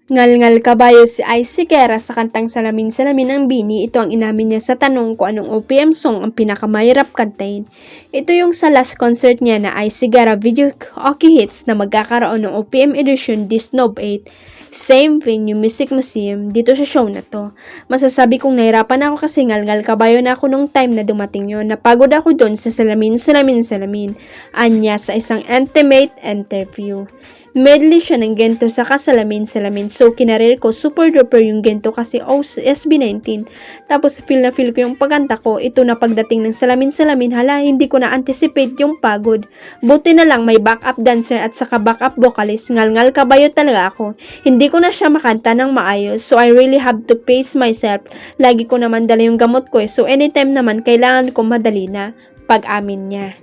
Ngal-ngal kabayo si Ice Guerra sa kantang Salamin-Salamin ng Bini. Ito ang inamin niya sa tanong kung anong OPM song ang pinakamahirap kantahin. Ito yung sa last concert niya na Ice Guerra Video Hockey Hits na magkakaroon ng OPM edition this Nov 8. Same venue, Music Museum, dito sa show na to. Masasabi kong nahirapan ako kasi ngal-ngal kabayo na ako nung time na dumating yon. Napagod ako doon sa Salamin-Salamin. Anya sa isang intimate interview. Medley siya ng gento sa Salamin-Salamin. So, kinarir ko, super duper yung gento kasi SB19. Tapos, feel ko yung pagkanta ko. Ito na pagdating ng Salamin-Salamin, hala, hindi ko na-anticipate yung pagod. Buti na lang may backup dancer at saka backup vocalist. Ngal-ngal kabayo talaga ako. Hindi ko na siya makanta ng maayos. So, I really have to pace myself. Lagi ko naman dala yung gamot ko So, anytime naman, kailangan ko madali na. Pag-amin niya.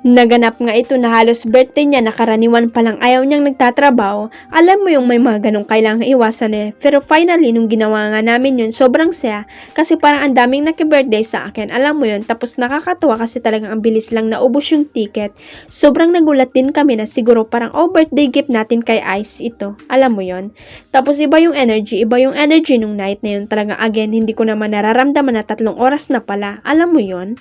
Naganap nga ito na halos birthday niya na karaniwan palang ayaw niyang nagtatrabaho. Alam mo yung may mga ganong kailangang iwasan Pero finally, nung ginawa nga namin yun, sobrang saya. Kasi parang ang daming naki-birthday sa akin. Alam mo yun, tapos nakakatuwa kasi talagang ang bilis lang naubos yung ticket. Sobrang nagulat din kami na siguro parang birthday gift natin kay Ice ito. Alam mo yun? Tapos iba yung energy nung night na yun. Talagang again, hindi ko naman nararamdaman na 3 oras na pala. Alam mo yun?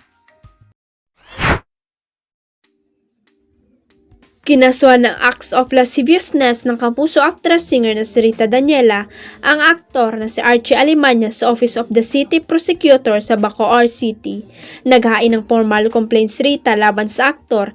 Kinasuhan ng acts of lasciviousness ng Kapuso actress-singer na si Rita Daniela ang aktor na si Archie Alemania sa Office of the City Prosecutor sa Bacoor City. Naghain ng formal complaint si Rita laban sa aktor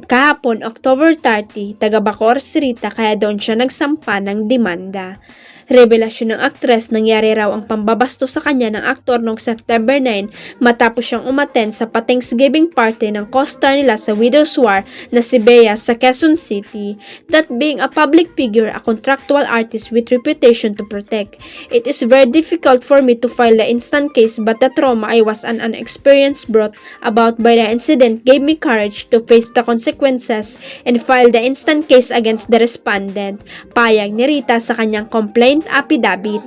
kahapon October 30, taga Bacoor si Rita kaya doon siya nagsampa ng demanda. Revelasyon ng aktres, nangyari raw ang pambabasto sa kanya ng aktor noong September 9 matapos siyang umattend sa pa-Thanksgiving party ng co-star nila sa Widow's War na si Bea sa Quezon City. That being a public figure, a contractual artist with reputation to protect. It is very difficult for me to file the instant case but the trauma I was an experience brought about by the incident gave me courage to face the consequences and file the instant case against the respondent. Payag ni Rita sa kanyang complaint affidavit.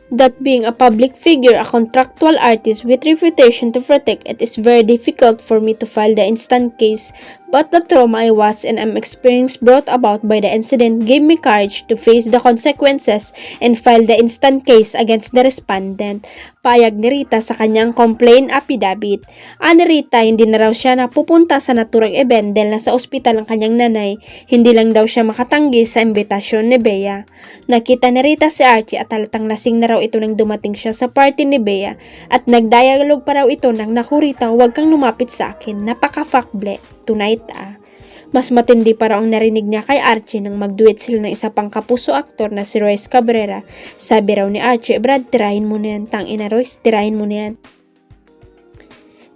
That being a public figure, a contractual artist with reputation to protect, it is very difficult for me to file the instant case, but the trauma I was and am experienced brought about by the incident gave me courage to face the consequences and file the instant case against the respondent. Payag ni Rita sa kanyang complaint affidavit. Ani Rita, hindi na raw siya napupunta sa naturang event dahil nasa ospital ang kanyang nanay. Hindi lang daw siya makatanggi sa imbitasyon ni Bea. Nakita ni Rita si Archie at halatang lasing na raw ito nang dumating siya sa party ni Bea at nagdialog pa raw ito nang naku Rita, huwag kang lumapit sa akin. Napaka-fuckble. Tonight Mas matindi pa raw ang narinig niya kay Archie nang magduet sila ng isa pang kapuso aktor na si Royce Cabrera. Sabi raw ni Archie, Brad, tirahin mo na yan. Tangina Royce, tirahin mo na yan.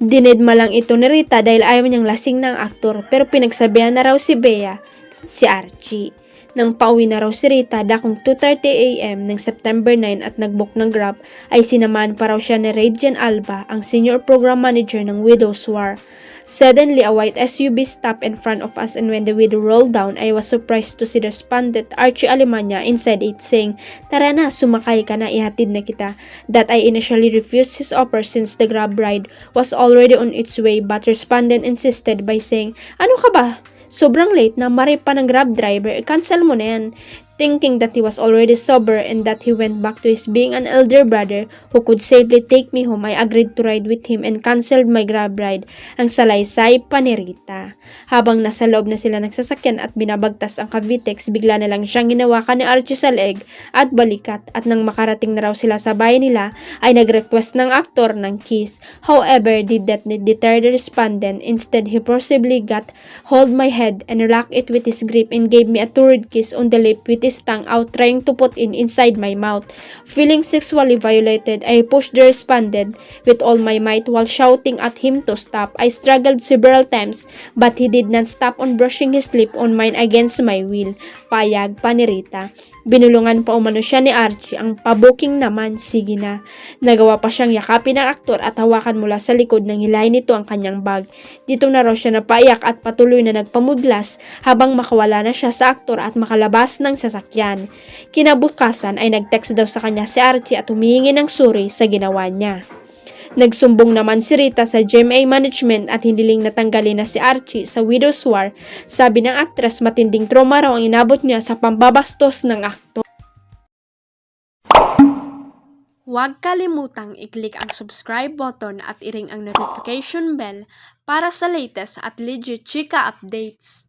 Dinedma lang ito ni Rita dahil ayaw niyang lasing ng aktor pero pinagsabihan na raw si Bea, si Archie. Nang pauwi na raw si Rita dakong 2:30 AM ng September 9 at nagbook ng Grab ay sinamahan pa raw siya ni Radian Alba, ang senior program manager ng Widow's War. Suddenly, a white SUV stopped in front of us and when the window rolled down, I was surprised to see the respondent Archie Alemania inside it saying, "Tara na, sumakay ka na, ihatid na kita." That I initially refused his offer since the Grab ride was already on its way but respondent insisted by saying, "Ano ka ba? Sobrang late na, mari pa ng Grab driver, cancel mo na yan." Thinking that he was already sober and that he went back to his being an elder brother who could safely take me home, I agreed to ride with him and cancelled my Grab ride. Ang salaysay pa ni Rita. Habang nasa loob na sila ng sasakyan at binabagtas ang Cavitex, bigla na lang siyang hinawakan ni Archie sa leg at balikat at nang makarating na raw sila sa bahay nila ay nag-request ng aktor ng kiss. However, did that deter the respondent. Instead, he forcibly got hold my head and locked it with his grip and gave me a torrid kiss on the lip with his tongue out trying to put it inside my mouth. Feeling sexually violated, I pushed the respondent with all my might while shouting at him to stop. I struggled several times but he did not stop on brushing his lip on mine against my will. Payag pa ni Rita. Binulungan pa umano siya ni Archie. Ang pabuking naman, sige na. Nagawa pa siyang yakapin ng aktor at hawakan mula sa likod nang hilahin nito ang kanyang bag. Dito na raw siya napaiyak at patuloy na nagpamudlas habang makawala na siya sa aktor at makalabas ng sasakyan. Kinabukasan ay nag-text daw sa kanya si Archie at humihingi ng suri sa ginawa niya. Nagsumbong naman si Rita sa GMA Management at hiniling natanggalin na si Archie sa widow's war. Sabi ng aktres, matinding trauma raw ang inabot niya sa pambabastos ng aktor. Huwag kalimutang i-click ang subscribe button at i-ring ang notification bell para sa latest at legit chika updates.